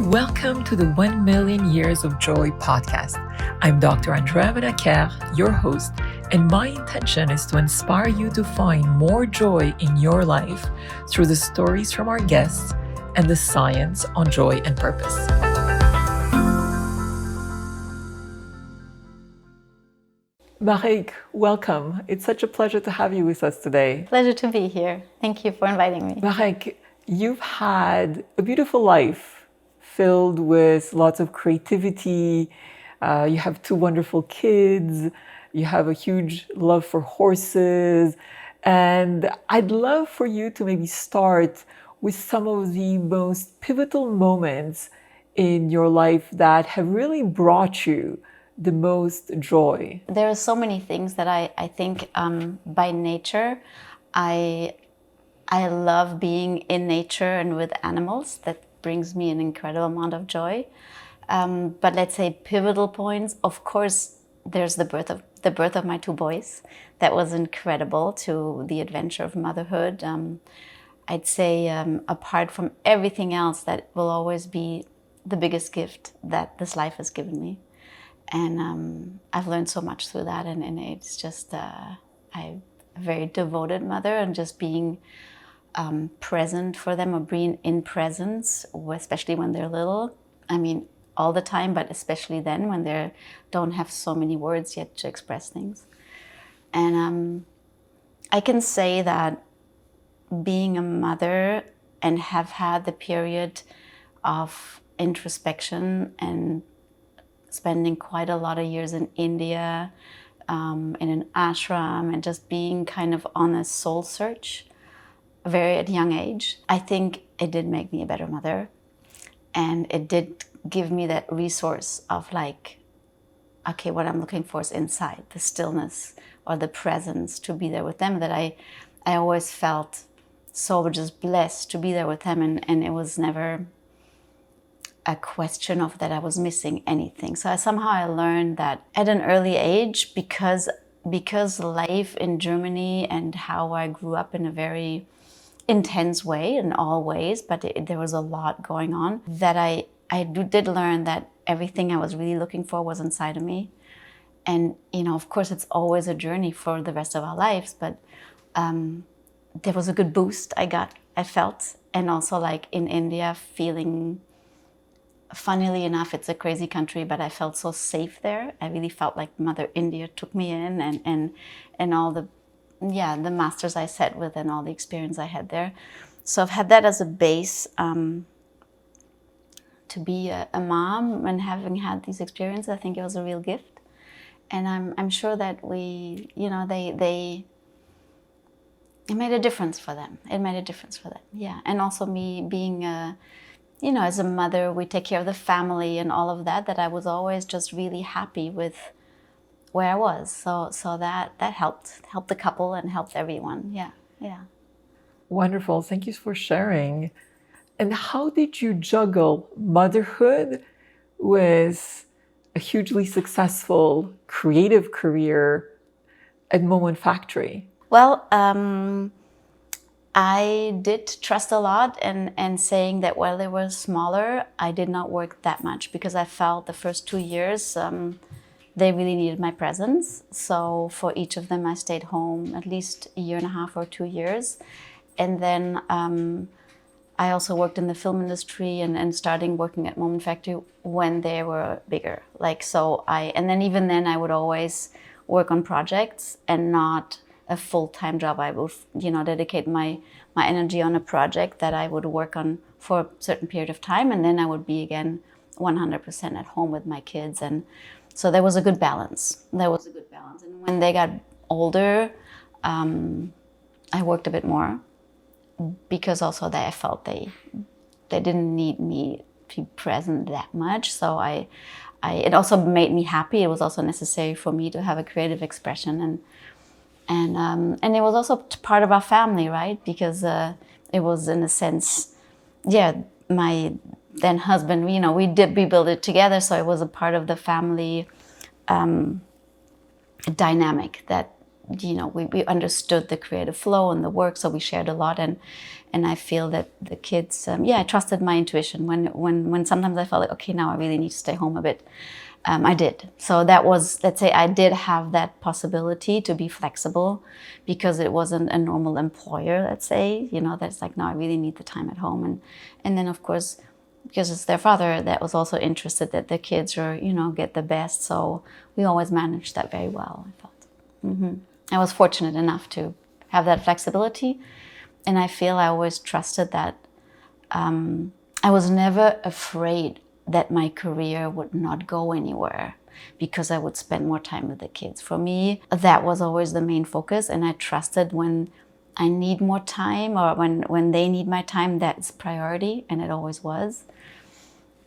Welcome to the 1 Million Years of Joy podcast. I'm Dr. Andrea Benaker, your host, and my intention is to inspire you to find more joy in your life through the stories from our guests and the science on joy and purpose. Mareike, welcome. It's such a pleasure to have you with us today. Pleasure to be here. Thank you for inviting me. Mareike, you've had a beautiful life filled with lots of creativity. You have two wonderful kids. You have a huge love for horses. And I'd love for you to maybe start with some of the most pivotal moments in your life that have really brought you the most joy. There are so many things that I think by nature, I love being in nature and with animals. That brings me an incredible amount of joy. But let's say pivotal points, of course, there's the birth of my two boys. That was incredible to the adventure of motherhood. I'd say apart from everything else, that will always be the biggest gift that this life has given me. And I've learned so much through that, and it's just I'm a very devoted mother, and just being present for them, or being in presence, especially when they're little. I mean, all the time, but especially then when they don't have so many words yet to express things. And I can say that being a mother and have had the period of introspection and spending quite a lot of years in India, in an ashram, and just being kind of on a soul search, very at a young age, I think it did make me a better mother. And it did give me that resource of like, okay, what I'm looking for is inside, the stillness or the presence, to be there with them, that I always felt so just blessed to be there with them. And it was never a question of that I was missing anything. So somehow I learned that at an early age, because life in Germany and how I grew up in a very intense way in all ways, but there was a lot going on, that I did learn that everything I was really looking for was inside of me. And, you know, of course, it's always a journey for the rest of our lives, but there was a good boost I felt. And also like in India, feeling, funnily enough, it's a crazy country, but I felt so safe there. I really felt like Mother India took me in, and all the masters I sat with and all the experience I had there. So I've had that as a base to be a mom, and having had these experiences, I think it was a real gift. And I'm sure that it made a difference for them. Yeah. And also me being as a mother, we take care of the family and all of that I was always just really happy with where I was. So that helped the couple and helped everyone. Yeah. Wonderful. Thank you for sharing. And how did you juggle motherhood with a hugely successful creative career at Moment Factory? Well, I did trust a lot, and saying that while they were smaller, I did not work that much, because I felt the first 2 years they really needed my presence. So for each of them, I stayed home at least a year and a half or 2 years. And then I also worked in the film industry and starting working at Moment Factory when they were bigger. And then even then I would always work on projects and not a full-time job. I would, dedicate my energy on a project that I would work on for a certain period of time. And then I would be again 100% at home with my kids. And so there was a good balance. And when they got older, I worked a bit more, because also I felt they didn't need me to be present that much. So it also made me happy. It was also necessary for me to have a creative expression, and it was also part of our family, right? Because it was, in a sense, my then husband, we built it together, so it was a part of the family dynamic that we understood the creative flow and the work, so we shared a lot, and And I feel that the kids, I trusted my intuition. When sometimes I felt like, okay, now I really need to stay home a bit, I did. So that was, let's say, I did have that possibility to be flexible because it wasn't a normal employer, let's say, that's like, no, I really need the time at home. And then, of course, because it's their father that was also interested that the kids are, get the best. So we always managed that very well, I felt. I was fortunate enough to have that flexibility. And I feel I always trusted that. I was never afraid that my career would not go anywhere because I would spend more time with the kids. For me, that was always the main focus. And I trusted when I need more time or when they need my time, that's priority. And it always was.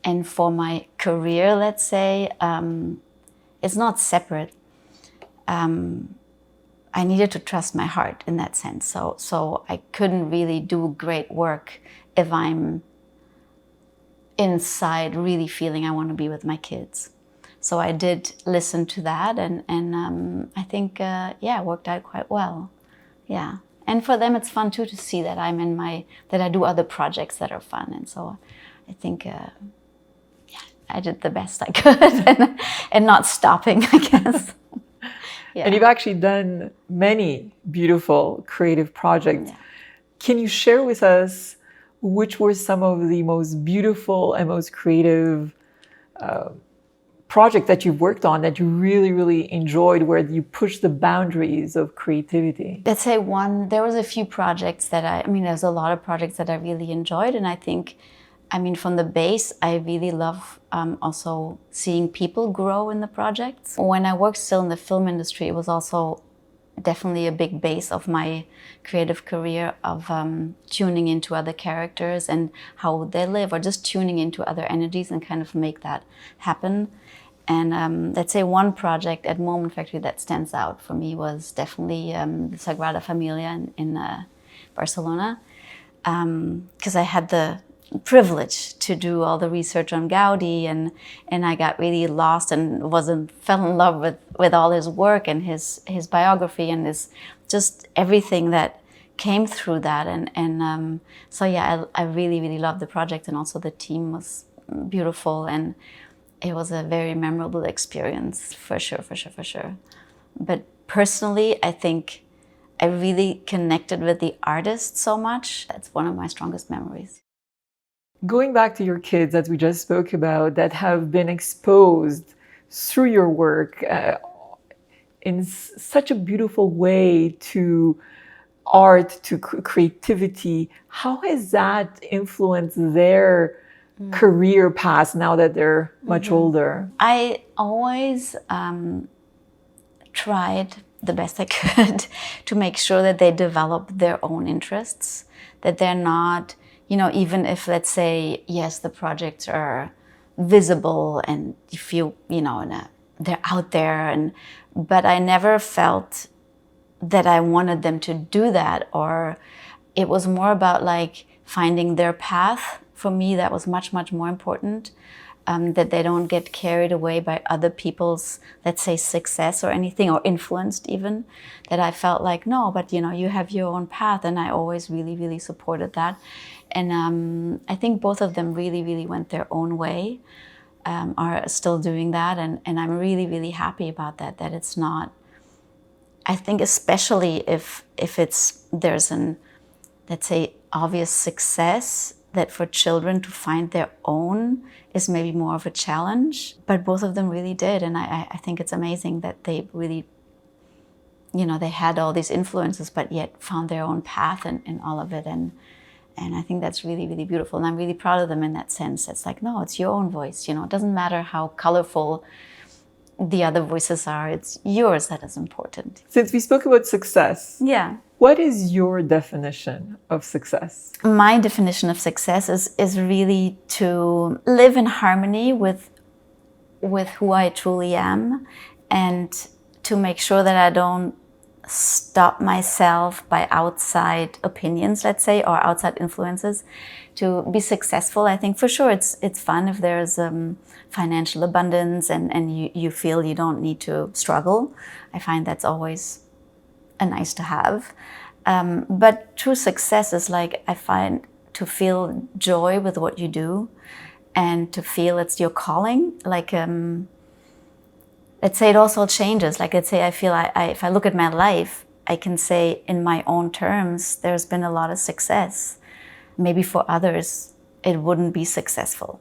And for my career, let's say, it's not separate. I needed to trust my heart in that sense. So I couldn't really do great work if I'm inside really feeling I want to be with my kids. So I did listen to that, and I think, it worked out quite well. Yeah. And for them, it's fun too to see that that I do other projects that are fun. And so I think, I did the best I could and not stopping, I guess. Yeah. And you've actually done many beautiful creative projects. Yeah. Can you share with us which were some of the most beautiful and most creative projects that you've worked on that you really, really enjoyed, where you pushed the boundaries of creativity? Let's say there was a few projects that there's a lot of projects that I really enjoyed. And I think, from the base, I really love also seeing people grow in the projects. When I worked still in the film industry, it was also definitely a big base of my creative career of tuning into other characters and how they live, or just tuning into other energies and kind of make that happen. And let's say one project at Moment Factory that stands out for me was definitely the Sagrada Familia in Barcelona, because I had the privilege to do all the research on Gaudi, and I got really lost and fell in love with all his work and his biography and his just everything that came through that. And so I really, really loved the project, and also the team was beautiful, and it was a very memorable experience for sure. But personally, I think I really connected with the artist so much. That's one of my strongest memories. Going back to your kids that we just spoke about, that have been exposed through your work in such a beautiful way to art, to creativity, how has that influenced their career path now that they're much older? I always tried the best I could to make sure that they develop their own interests, that they're not, even if, let's say, yes, the projects are visible and you feel, they're out there, but I never felt that I wanted them to do that, or it was more about like finding their path. For me, that was much, much more important, that they don't get carried away by other people's, let's say, success or anything, or influenced even, that I felt like, no, but you have your own path. And I always really, really supported that. And I think both of them really, really went their own way, are still doing that. And I'm really, really happy about that it's not, I think especially if there's let's say, obvious success, that for children to find their own is maybe more of a challenge. But both of them really did. And I think it's amazing that they really, they had all these influences, but yet found their own path in all of it. And I think that's really, really beautiful. And I'm really proud of them in that sense. It's like, no, it's your own voice. It doesn't matter how colorful the other voices are. It's yours that is important. Since we spoke about success, yeah. What is your definition of success? My definition of success is really to live in harmony with who I truly am, and to make sure that I don't stop myself by outside opinions, let's say, or outside influences, to be successful. I think for sure it's fun if there's financial abundance and you feel you don't need to struggle. I find that's always a nice to have. But true success is like, I find, to feel joy with what you do and to feel it's your calling. Like, let's say it also changes. Like, let's say I feel if I look at my life, I can say in my own terms, there's been a lot of success. Maybe for others, it wouldn't be successful.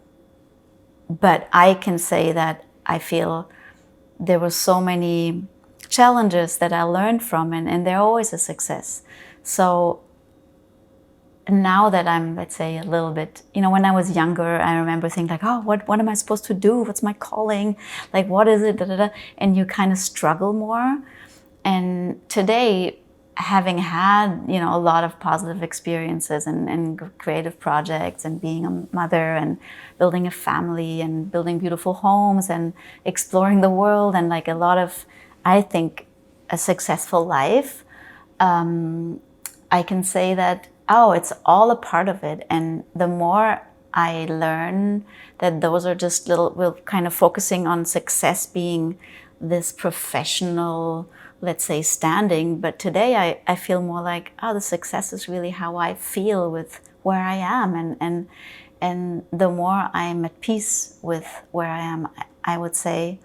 But I can say that I feel there were so many challenges that I learned from, and they're always a success. So now that I'm, let's say, a little bit, when I was younger, I remember thinking like, oh, what am I supposed to do? What's my calling? Like, what is it? Da, da, da. And you kind of struggle more. And today, having had, a lot of positive experiences and creative projects and being a mother and building a family and building beautiful homes and exploring the world and like a lot of, I think, a successful life, I can say that, oh, it's all a part of it. And the more I learn that those are just we're kind of focusing on success being this professional, let's say, standing. But today I feel more like, oh, the success is really how I feel with where I am. And the more I'm at peace with where I am, I would say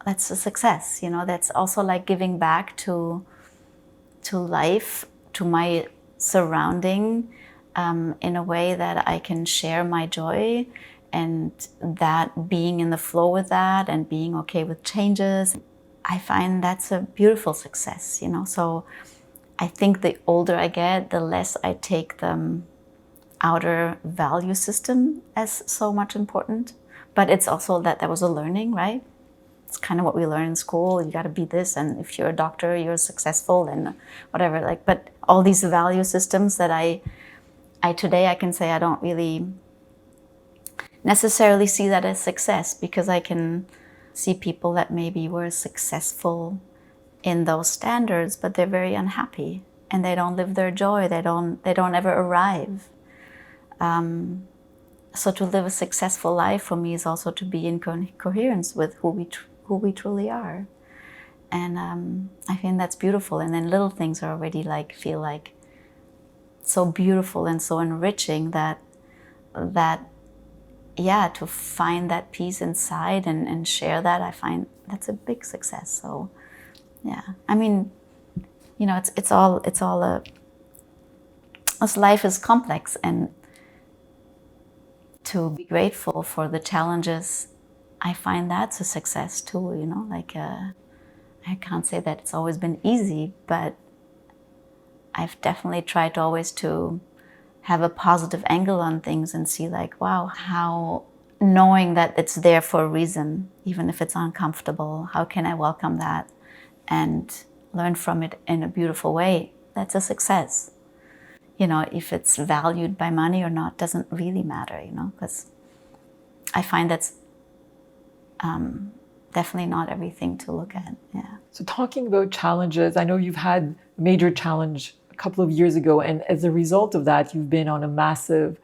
that's a success. That's also like giving back to life, to my surrounding, in a way that I can share my joy, and that being in the flow with that and being okay with changes, I find that's a beautiful success, So I think the older I get, the less I take the outer value system as so much important. But it's also that was a learning, right? It's kind of what we learn in school. You got to be this, and if you're a doctor, you're successful, and whatever. Like, but all these value systems that I today I can say I don't really necessarily see that as success, because I can see people that maybe were successful in those standards, but they're very unhappy and they don't live their joy. They don't ever arrive. So to live a successful life for me is also to be in coherence with who we truly are. And I think that's beautiful. And then little things are already feel like so beautiful and so enriching that yeah, to find that peace inside and share that, I find that's a big success. So yeah, I mean, it's all as life is complex, and to be grateful for the challenges, I find that's a success too, I can't say that it's always been easy, but I've definitely tried always to have a positive angle on things and see wow, how knowing that it's there for a reason, even if it's uncomfortable, how can I welcome that and learn from it in a beautiful way? That's a success. If it's valued by money or not doesn't really matter, because I find that's definitely not everything to look at. Yeah. So talking about challenges, I know you've had a major challenge a couple of years ago, and as a result of that, you've been on a massive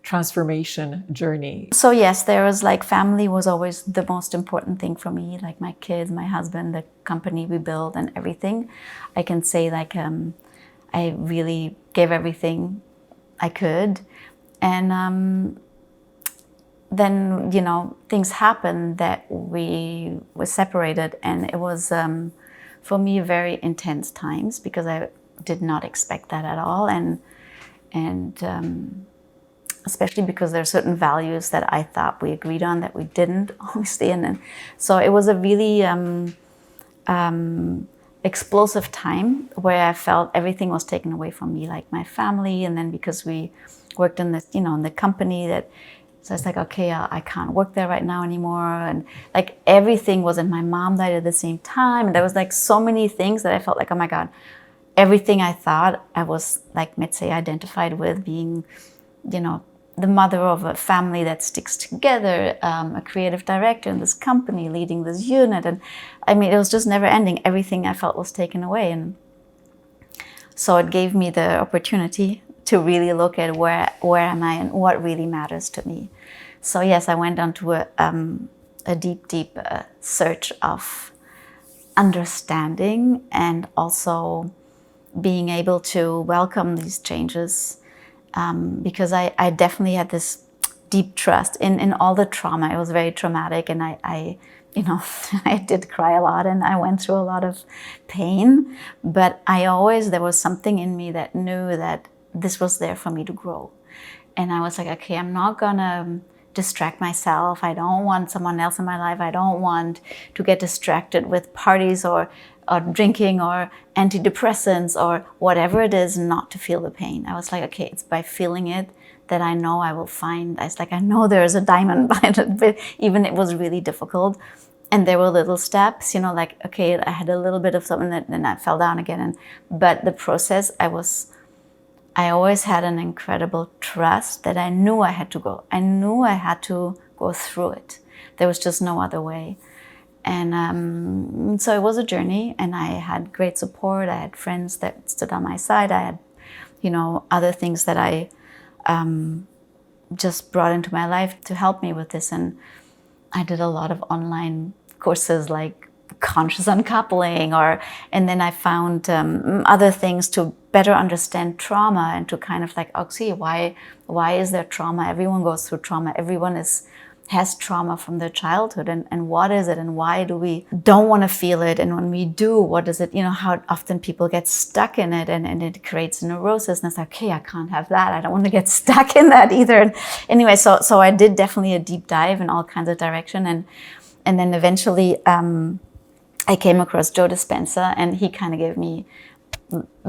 transformation journey. So yes, there was family was always the most important thing for me, my kids, my husband, the company we built and everything. I can say I really gave everything I could. And then, things happened that we were separated, and it was, for me, very intense times, because I did not expect that at all. And especially because there are certain values that I thought we agreed on that we didn't, obviously. And so it was a really explosive time where I felt everything was taken away from me, like my family. And then because we worked in this, in the company so it's okay, I can't work there right now anymore. And everything was, and my mom died at the same time. And there was so many things that I felt oh my God, everything I thought I was let's say identified with, being, the mother of a family that sticks together, a creative director in this company, leading this unit. And I mean, it was just never ending. Everything I felt was taken away. And so it gave me the opportunity to really look at where am I and what really matters to me. So yes, I went on to a deep search of understanding, and also being able to welcome these changes, because I definitely had this deep trust in all the trauma. It was very traumatic, and I you know, I did cry a lot and I went through a lot of pain, but there was something in me that knew that this was there for me to grow. And I was like, okay, I'm not gonna distract myself. I don't want someone else in my life. I don't want to get distracted with parties or drinking or antidepressants or whatever it is, not to feel the pain. I was like, okay, it's by feeling it that I know I will find. I was like, I know there's a diamond behind it, but even it was really difficult. And there were little steps, you know, like, okay, I had a little bit of something that then I fell down again. But the process, I always had an incredible trust that I knew I had to go. I knew I had to go through it. There was just no other way. And so it was a journey, and I had great support. I had friends that stood on my side. I had, you know, other things that I just brought into my life to help me with this. And I did a lot of online courses like conscious uncoupling, and then I found other things to better understand trauma and to kind of like, oh, see, why is there trauma? Everyone goes through trauma. Everyone has trauma from their childhood, and what is it, and why do we don't want to feel it, and when we do, what is it, you know, how often people get stuck in it, and it creates neurosis, and it's like, okay, I can't have that, I don't want to get stuck in that either. And anyway, so I did definitely a deep dive in all kinds of direction, and then eventually I came across Joe Dispenza, and he kind of gave me,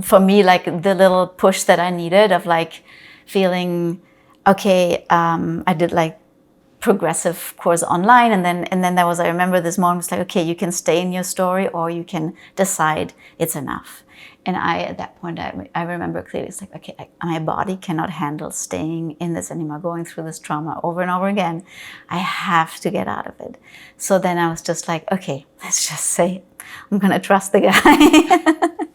for me, like the little push that I needed of like feeling, okay, I did like progressive course online, and then there was, I remember this moment, was like, okay, you can stay in your story or you can decide it's enough. And at that point, I remember clearly, it's like, okay, my body cannot handle staying in this anymore, going through this trauma over and over again. I have to get out of it. So then I was just like, okay, let's just say I'm gonna trust the guy.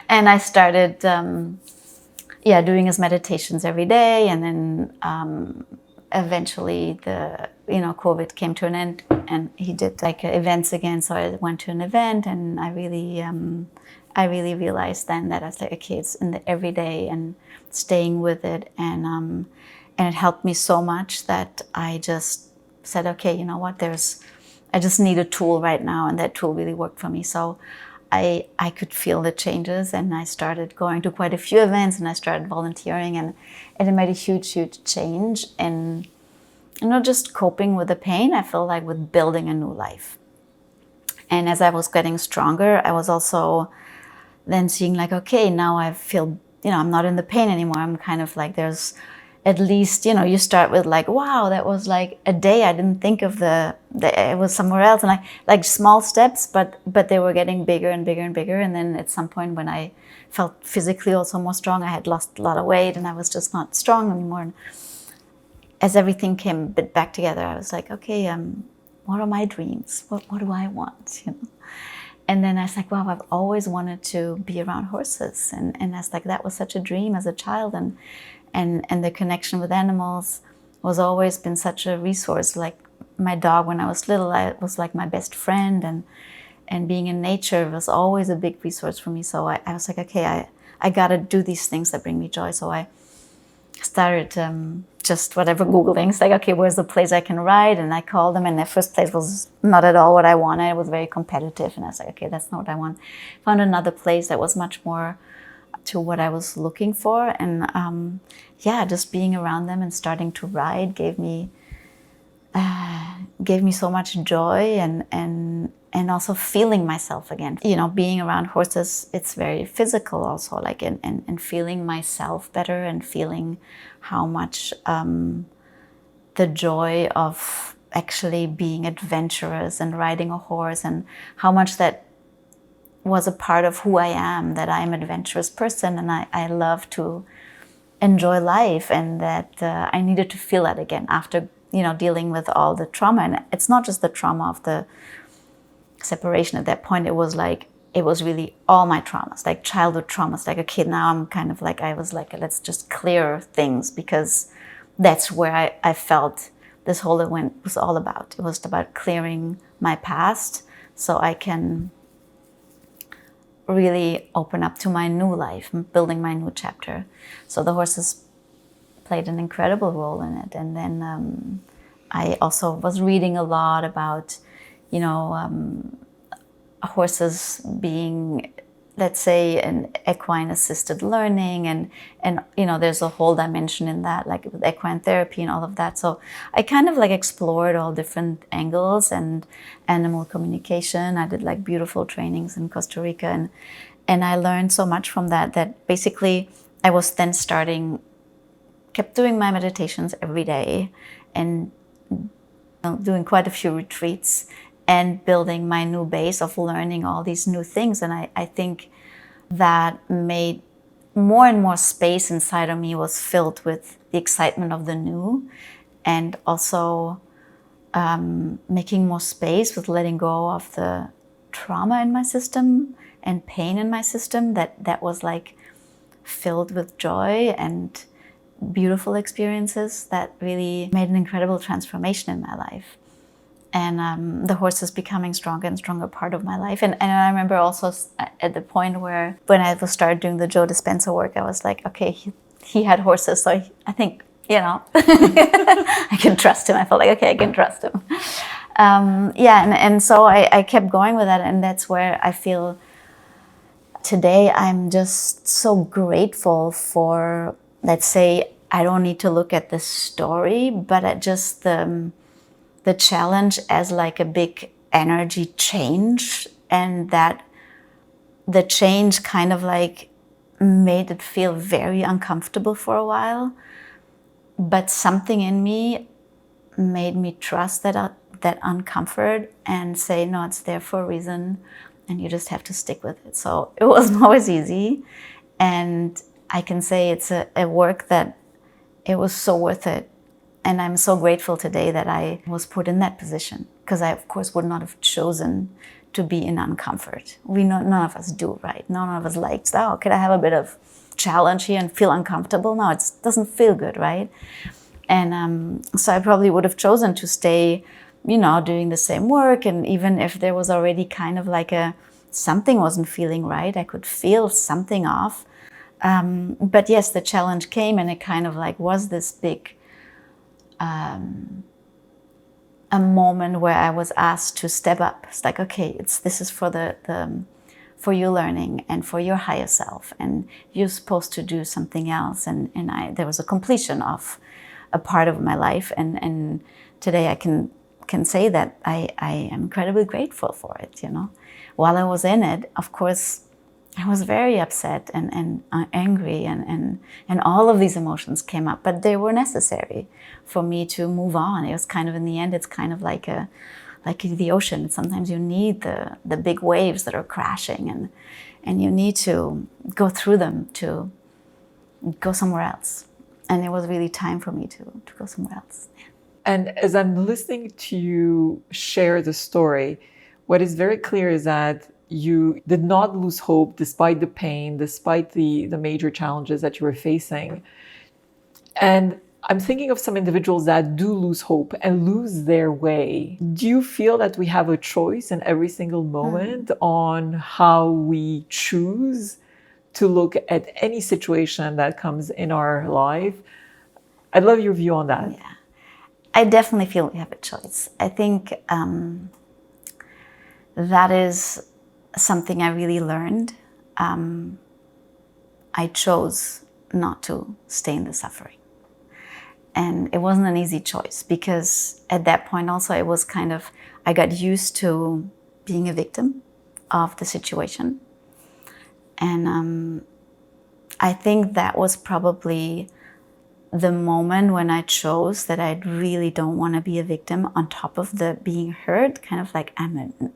And I started doing his meditations every day, and then eventually COVID came to an end, and he did like events again. So I went to an event, and I really realized then that I was like, okay, it's in the everyday and staying with it, and it helped me so much that I just said, okay, you know what, I just need a tool right now, and that tool really worked for me. So I could feel the changes, and I started going to quite a few events, and I started volunteering, and it made a huge change in, you know, just coping with the pain. I feel like with building a new life. And as I was getting stronger, I was also then seeing like, okay, now I feel, you know, I'm not in the pain anymore. I'm kind of like, there's at least, you know, you start with like, wow, that was like a day I didn't think of it was somewhere else, and like small steps, but they were getting bigger and bigger and bigger. And then at some point when I felt physically also more strong, I had lost a lot of weight, and I was just not strong anymore. And as everything came a bit back together, I was like, okay, what are my dreams? What do I want? You know? And then I was like, wow, I've always wanted to be around horses, and I was like, that was such a dream as a child, and the connection with animals was always been such a resource. Like my dog, when I was little, I was like my best friend, and being in nature was always a big resource for me. So I was like, okay, I gotta do these things that bring me joy. So I started just whatever Googling. It's like, okay, where's the place I can ride? And I called them, and the first place was not at all what I wanted. It was very competitive, and I was like, okay, that's not what I want. Found another place that was much more to what I was looking for, and just being around them and starting to ride gave me so much joy, and also feeling myself again. You know, being around horses, it's very physical also, like and feeling myself better, and feeling how much the joy of actually being adventurous and riding a horse, and how much that was a part of who I am, that I'm an adventurous person, and I love to enjoy life, and that I needed to feel that again after, you know, dealing with all the trauma. And it's not just the trauma of the separation. At that point, it was really all my traumas, like childhood traumas. Like a kid, now I'm kind of like, I was like, let's just clear things, because that's where I felt this whole event was all about. It was about clearing my past, so I can really open up to my new life, building my new chapter. So the horses played an incredible role in it. And then I also was reading a lot about, you know, horses being, let's say, an equine-assisted learning, and you know, there's a whole dimension in that, like with equine therapy and all of that. So I kind of like explored all different angles and animal communication. I did like beautiful trainings in Costa Rica, and I learned so much from that, that basically I was then kept doing my meditations every day, and doing quite a few retreats and building my new base of learning all these new things. And I think that made more and more space inside of me was filled with the excitement of the new, and also making more space with letting go of the trauma in my system and pain in my system that was like filled with joy and beautiful experiences that really made an incredible transformation in my life. And the horse is becoming stronger and stronger part of my life. And I remember also at the point where, when I started doing the Joe Dispenza work, I was like, okay, he had horses, so I think, you know, I can trust him. I felt like, okay, I can trust him. And so I kept going with that, and that's where I feel today I'm just so grateful for, let's say, I don't need to look at the story, but at just the challenge as like a big energy change, and that the change kind of like made it feel very uncomfortable for a while, but something in me made me trust that uncomfort and say, no, it's there for a reason, and you just have to stick with it. So it wasn't always easy, and I can say it's a work that it was so worth it. And I'm so grateful today that I was put in that position, because I, of course, would not have chosen to be in uncomfort. None of us do, right? None of us likes, oh, could I have a bit of challenge here and feel uncomfortable? No, it doesn't feel good, right? And so I probably would have chosen to stay, you know, doing the same work. And even if there was already kind of like something wasn't feeling right, I could feel something off. But yes, the challenge came, and it kind of like was this big a moment where I was asked to step up. It's like, okay, this is for for your learning and for your higher self, and you're supposed to do something else. And there was a completion of a part of my life, and today I can say that I am incredibly grateful for it. You know, while I was in it, of course, I was very upset and angry, and all of these emotions came up, but they were necessary for me to move on. It was kind of, in the end, it's kind of like the ocean. Sometimes you need the big waves that are crashing, and you need to go through them to go somewhere else. And it was really time for me to go somewhere else. Yeah. And as I'm listening to you share the story, what is very clear is that you did not lose hope despite the pain, despite the major challenges that you were facing. And I'm thinking of some individuals that do lose hope and lose their way. Do you feel that we have a choice in every single moment on how we choose to look at any situation that comes in our life? I'd love your view on that. Yeah, I definitely feel we have a choice. I think that is something I really learned. I chose not to stay in the suffering. And it wasn't an easy choice, because at that point also it was kind of, I got used to being a victim of the situation. And I think that was probably the moment when I chose that I really don't want to be a victim on top of the being hurt, kind of like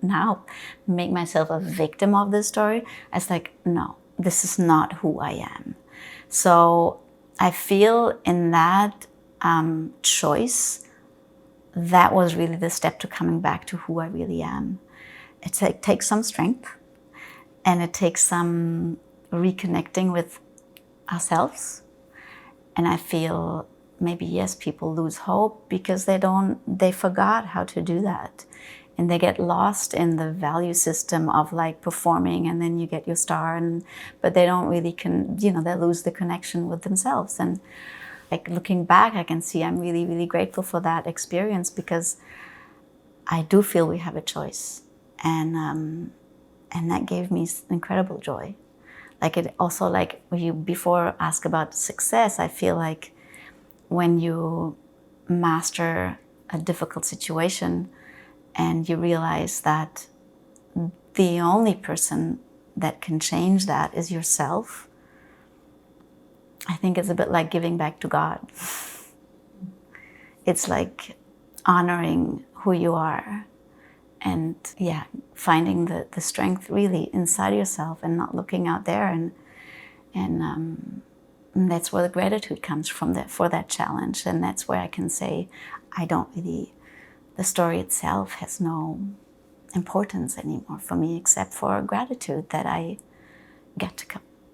now make myself a victim of this story. I was like, no, this is not who I am. So I feel in that choice, that was really the step to coming back to who I really am. It takes some strength, and it takes some reconnecting with ourselves. And I feel maybe, yes, people lose hope because they forgot how to do that. and they get lost in the value system of like performing, and then you get your star, and but they don't really they lose the connection with themselves. And like looking back, I can see I'm really, really grateful for that experience, because I do feel we have a choice, and that gave me incredible joy. Like it also, like when you before ask about success, I feel like when you master a difficult situation and you realize that the only person that can change that is yourself, I think it's a bit like giving back to God. It's like honoring who you are, and yeah, finding the strength really inside yourself and not looking out there, and that's where the gratitude comes from, for that challenge. And that's where I can say the story itself has no importance anymore for me, except for gratitude that I get to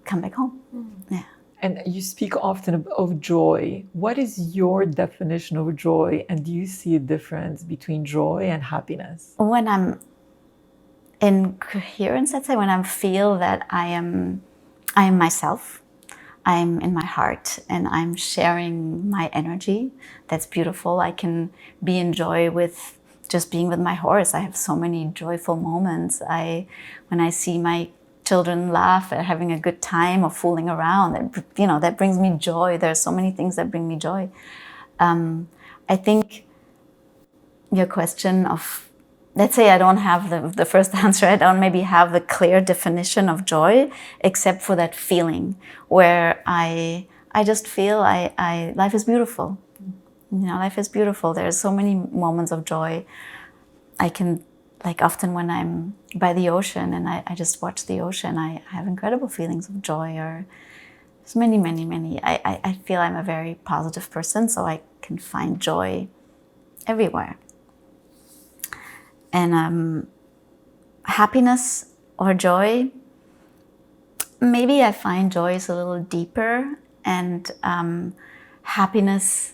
come back home. Yeah. And you speak often of joy. What is your definition of joy? And do you see a difference between joy and happiness? When I'm in coherence, let's say, when I feel that I am myself, I'm in my heart, and I'm sharing my energy, that's beautiful. I can be in joy with just being with my horse. I have so many joyful moments. When I see my children laugh at having a good time or fooling around, that brings me joy. There are so many things that bring me joy. I think your question of, let's say I don't have the first answer, I don't maybe have the clear definition of joy, except for that feeling where I just feel life is beautiful. Life is beautiful. There's so many moments of joy. I can, like often when I'm by the ocean and I just watch the ocean, I have incredible feelings of joy. Or there's many, many, many. I feel I'm a very positive person, so I can find joy everywhere. And happiness or joy, maybe I find joy is a little deeper, and happiness,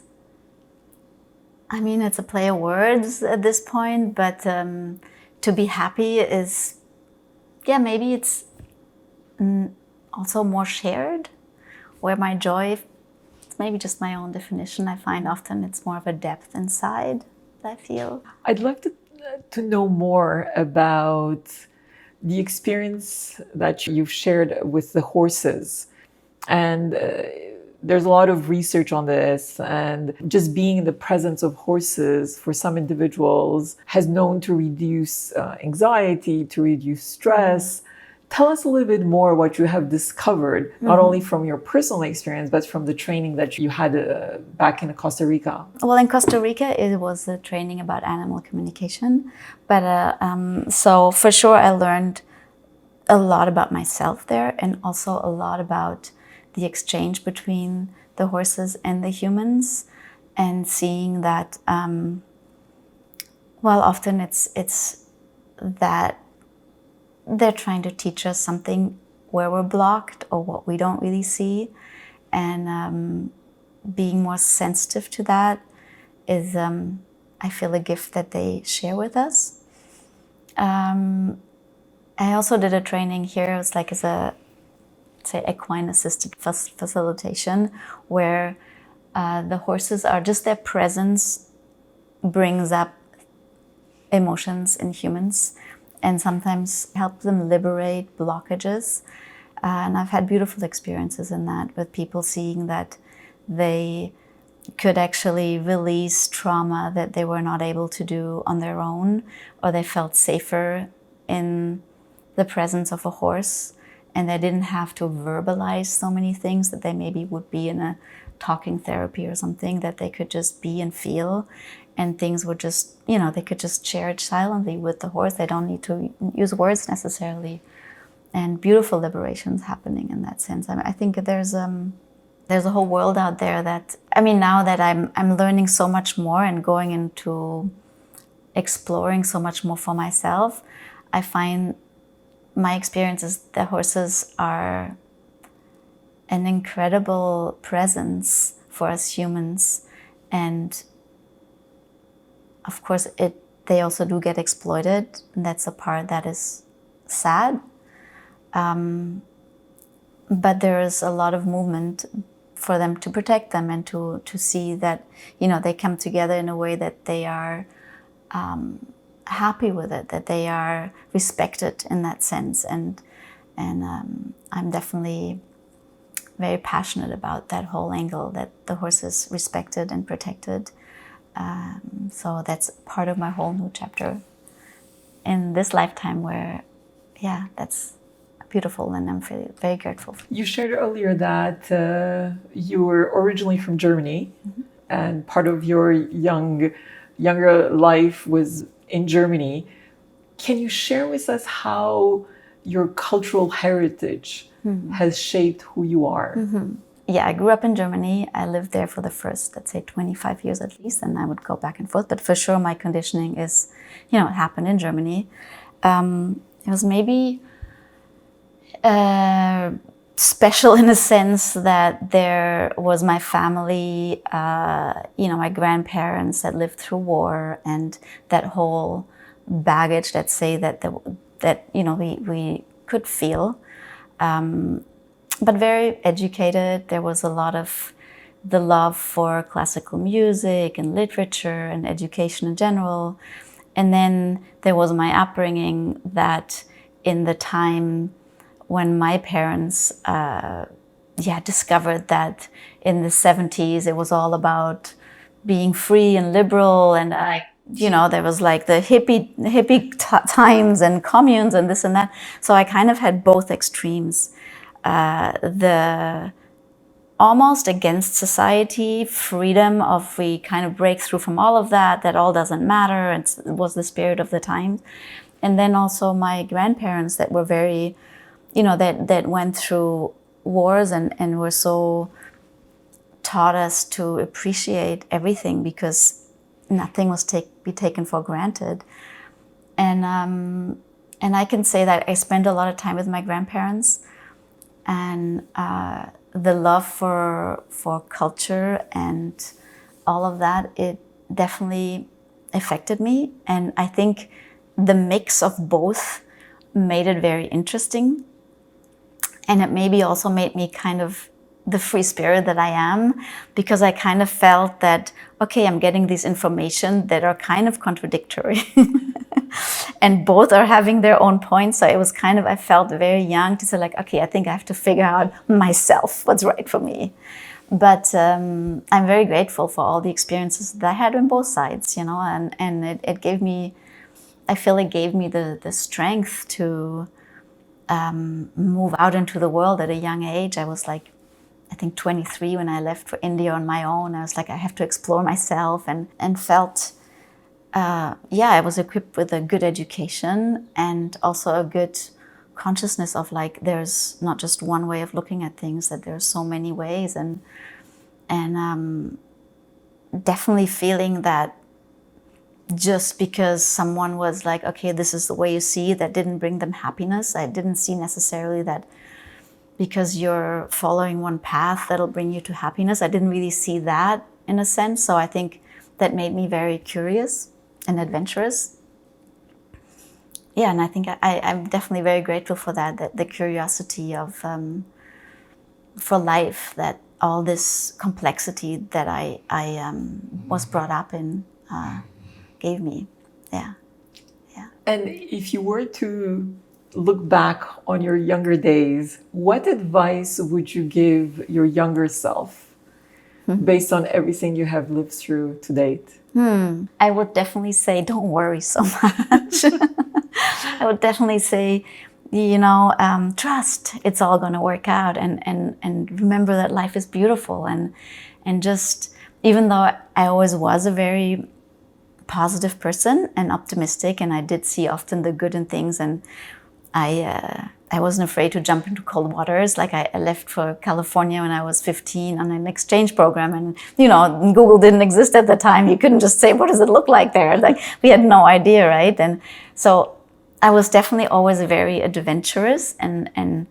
I mean, it's a play of words at this point, but to be happy is, maybe it's also more shared, where my joy, maybe just my own definition, I find often it's more of a depth inside that I feel. I'd love to know more about the experience that you've shared with the horses. And there's a lot of research on this, and just being in the presence of horses for some individuals has known to reduce anxiety, to reduce stress. Tell us a little bit more what you have discovered, not only from your personal experience, but from the training that you had back in Costa Rica. Well, in Costa Rica, it was a training about animal communication. But so for sure, I learned a lot about myself there, and also a lot about the exchange between the horses and the humans, and seeing that, often it's that they're trying to teach us something where we're blocked or what we don't really see, and being more sensitive to that is, I feel, a gift that they share with us. I also did a training here. It was like as a, say, equine-assisted facilitation, where the horses are just, their presence brings up emotions in humans, and sometimes help them liberate blockages. And I've had beautiful experiences in that, with people seeing that they could actually release trauma that they were not able to do on their own, or they felt safer in the presence of a horse, and they didn't have to verbalize so many things that they maybe would be in a talking therapy or something, that they could just be and feel, and things would just, they could just share it silently with the horse. They don't need to use words necessarily, and beautiful liberations happening in that sense. I think there's a whole world out there that, now that I'm learning so much more and going into exploring so much more for myself, I find my experience is that horses are an incredible presence for us humans. And of course, it they also do get exploited. And that's a part that is sad. But there is a lot of movement for them to protect them and to see that, they come together in a way that they are happy with it, that they are respected in that sense. And I'm definitely very passionate about that whole angle, that the horse is respected and protected. So that's part of my whole new chapter in this lifetime where, that's beautiful, and I'm very, very grateful. You shared earlier that you were originally from Germany, and part of your younger life was in Germany. Can you share with us how your cultural heritage has shaped who you are? Yeah, I grew up in Germany. I lived there for the first, let's say, 25 years at least, and I would go back and forth. But for sure, my conditioning is, it happened in Germany. It was maybe special in a sense that there was my family, my grandparents that lived through war, and that whole baggage, let's say, that we could feel. But very educated. There was a lot of the love for classical music and literature and education in general. And then there was my upbringing that in the time when my parents discovered that in the 70s it was all about being free and liberal, and there was like the hippie times and communes and this and that. So I kind of had both extremes. The almost against society freedom of, we kind of break through from all of that all doesn't matter. It was the spirit of the times. And then also my grandparents that were very, that went through wars and were so taught us to appreciate everything because nothing was be taken for granted. And I can say that I spent a lot of time with my grandparents, and the love for culture and all of that, it definitely affected me. And I think the mix of both made it very interesting. And it maybe also made me kind of the free spirit that I am, because I kind of felt that, okay, I'm getting these information that are kind of contradictory. And both are having their own points. So it was kind of, I felt very young to say like, okay, I think I have to figure out myself what's right for me. But I'm very grateful for all the experiences that I had on both sides, and it gave me, I feel it gave me the strength to move out into the world at a young age. I was like, I think 23 when I left for India on my own. I was like, I have to explore myself, and felt, I was equipped with a good education and also a good consciousness of like, there's not just one way of looking at things, that there's so many ways, and definitely feeling that just because someone was like, okay, this is the way you see it, that didn't bring them happiness. I didn't see necessarily that because you're following one path that'll bring you to happiness. I didn't really see that in a sense. So I think that made me very curious and adventurous. Yeah, and I think I'm definitely very grateful for that the curiosity of for life, that all this complexity that I was brought up in gave me. Yeah. And if you were to look back on your younger days, what advice would you give your younger self based on everything you have lived through to date? I would definitely say, don't worry so much. I would definitely say, trust, it's all going to work out, and remember that life is beautiful, and just, even though I always was a very positive person and optimistic, and I did see often the good in things, and I wasn't afraid to jump into cold waters. Like I left for California when I was 15 on an exchange program, and Google didn't exist at the time. You couldn't just say, what does it look like there? Like we had no idea, right? And so I was definitely always very adventurous and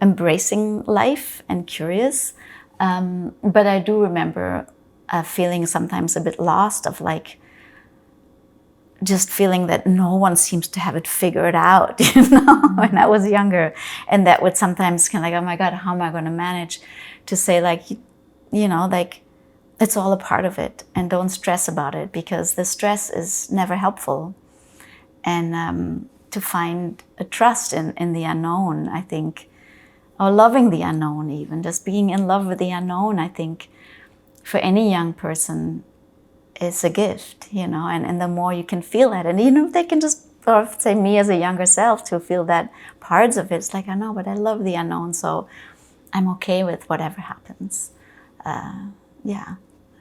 embracing life and curious. But I do remember feeling sometimes a bit lost of like, just feeling that no one seems to have it figured out, when I was younger. And that would sometimes kind of like, oh my God, how am I going to manage to say like, like it's all a part of it and don't stress about it, because the stress is never helpful. And to find a trust in the unknown, I think, or loving the unknown, even just being in love with the unknown, I think for any young person is a gift, and the more you can feel it, and if they can just, or say me as a younger self, to feel that parts of it's like, I know, but I love the unknown, so I'm okay with whatever happens. I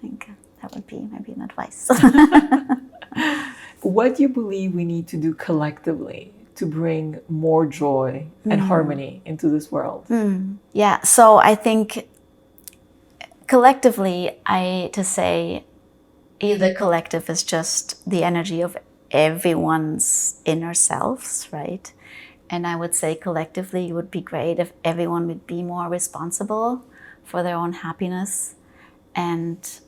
think that would be maybe an advice. What do you believe we need to do collectively to bring more joy and harmony into this world? Yeah, so I think collectively, to say the collective is just the energy of everyone's inner selves, right? And I would say collectively it would be great if everyone would be more responsible for their own happiness and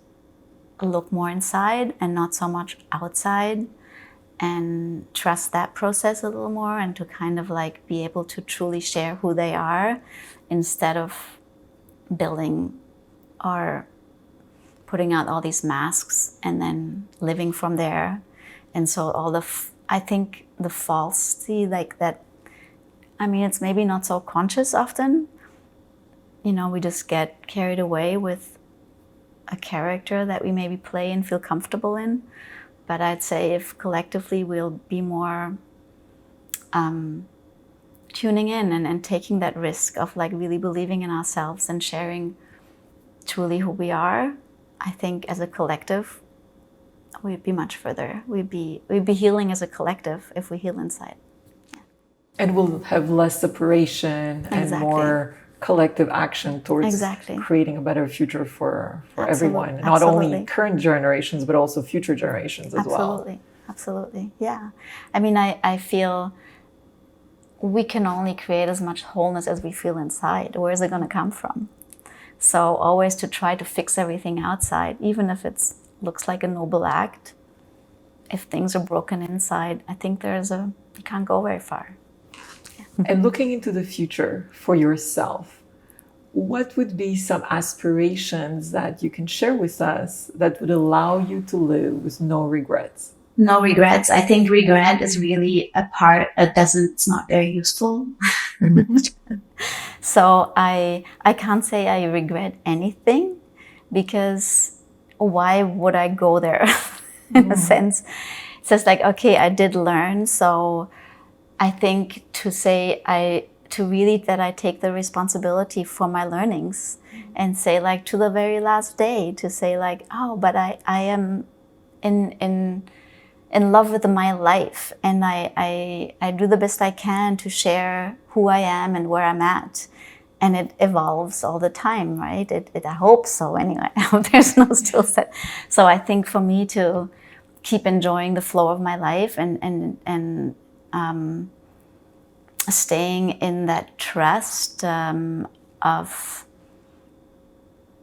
look more inside and not so much outside, and trust that process a little more, and to kind of like be able to truly share who they are instead of building or putting out all these masks and then living from there. And so I think the falsity, like that, it's maybe not so conscious often. We just get carried away with a character that we maybe play and feel comfortable in. But I'd say if collectively we'll be more tuning in and taking that risk of like really believing in ourselves and sharing truly who we are, I think as a collective, we'd be much further. We'd be healing as a collective if we heal inside. Yeah. And we'll have less separation and more collective action towards creating a better future for everyone. Not only current generations, but also future generations as well. Absolutely. Yeah. I feel we can only create as much wholeness as we feel inside. Where is it going to come from? So always to try to fix everything outside, even if it looks like a noble act, if things are broken inside, I think you can't go very far. Yeah. And looking into the future for yourself, what would be some aspirations that you can share with us that would allow you to live with no regrets? No regrets. I think regret is really it's not very useful. So I can't say I regret anything, because why would I go there in a sense? It's just like, okay, I did learn. So I think that I take the responsibility for my learnings, and say like to the very last day to say like, oh, but I am in love with my life, and I do the best I can to share who I am and where I'm at. And it evolves all the time, right? I hope so anyway. I hope there's no still set. So I think for me to keep enjoying the flow of my life and staying in that trust of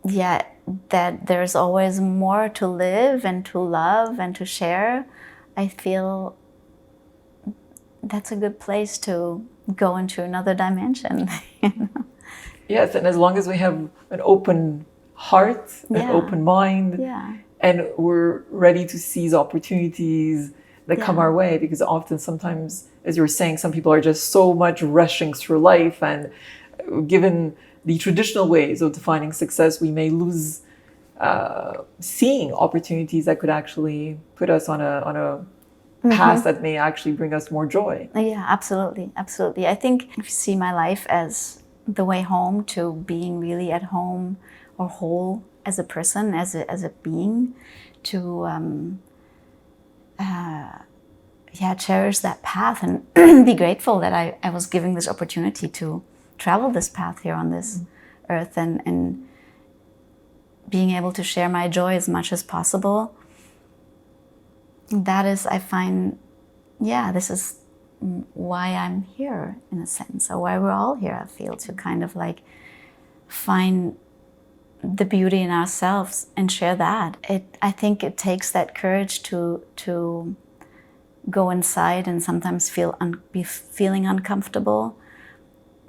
that there's always more to live and to love and to share, I feel that's a good place to go into another dimension. Yes, and as long as we have an open heart, an open mind, and we're ready to seize opportunities that come our way, because often, sometimes, as you were saying, some people are just so much rushing through life, and given the traditional ways of defining success, we may lose seeing opportunities that could actually put us on a path that may actually bring us more joy. Yeah, absolutely. I think if you see my life as the way home, to being really at home or whole as a person, as a being, to cherish that path and be grateful that I was given this opportunity to travel this path here on this earth, and being able to share my joy as much as possible. That is, I find, this is why I'm here, in a sense, or why we're all here, I feel, to kind of like find the beauty in ourselves and share that. I think it takes that courage to go inside and sometimes be feeling uncomfortable,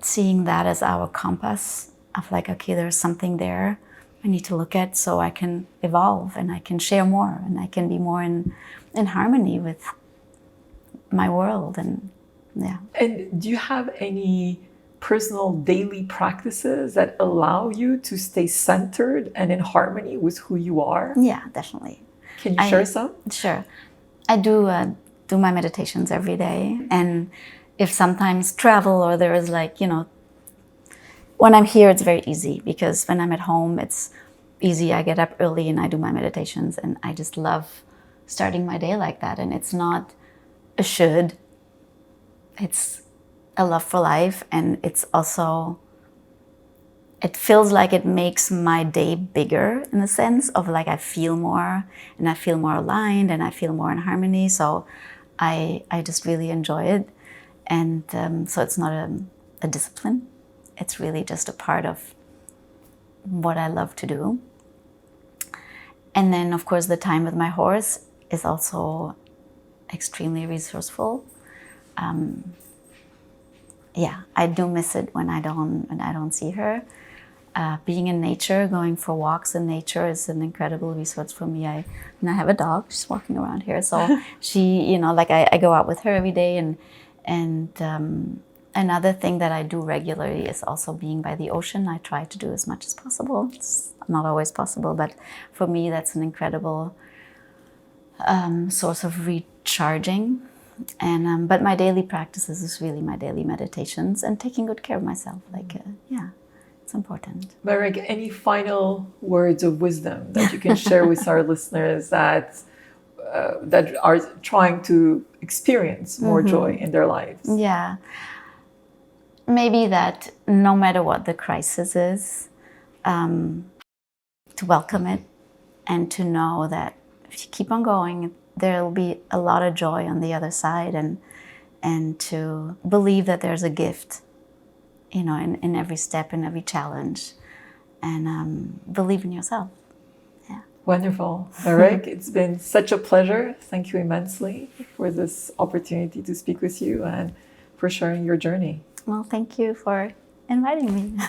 seeing that as our compass of like, okay, there's something there I need to look at so I can evolve and I can share more and I can be more in harmony with my world. And yeah. And do you have any personal daily practices that allow you to stay centered and in harmony with who you are? Yeah, definitely. Can you share some? Sure. I do my meditations every day. And if sometimes travel or there is like, when I'm here, it's very easy because when I'm at home, it's easy. I get up early and I do my meditations and I just love starting my day like that. And it's not a should, it's a love for life. And it's also, it feels like it makes my day bigger in the sense of like I feel more and I feel more aligned and I feel more in harmony. So I just really enjoy it. And so it's not a discipline. It's really just a part of what I love to do. And then, of course, the time with my horse is also extremely resourceful. Yeah, I do miss it when I don't see her. Being in nature, going for walks in nature is an incredible resource for me. I have a dog. She's walking around here, so she, like I go out with her every day. And another thing that I do regularly is also being by the ocean. I try to do as much as possible. It's not always possible, but for me, that's an incredible source of recharging. And but my daily practices is really my daily meditations and taking good care of myself. Yeah. It's important. Mareike, any final words of wisdom that you can share with our listeners that are trying to experience more joy in their lives? Yeah. Maybe that no matter what the crisis is, to welcome it and to know that if you keep on going, there will be a lot of joy on the other side, and to believe that there's a gift in every step, in every challenge, and believe in yourself. Yeah. Wonderful. Mareike, it's been such a pleasure. Thank you immensely for this opportunity to speak with you and for sharing your journey. Well, thank you for inviting me.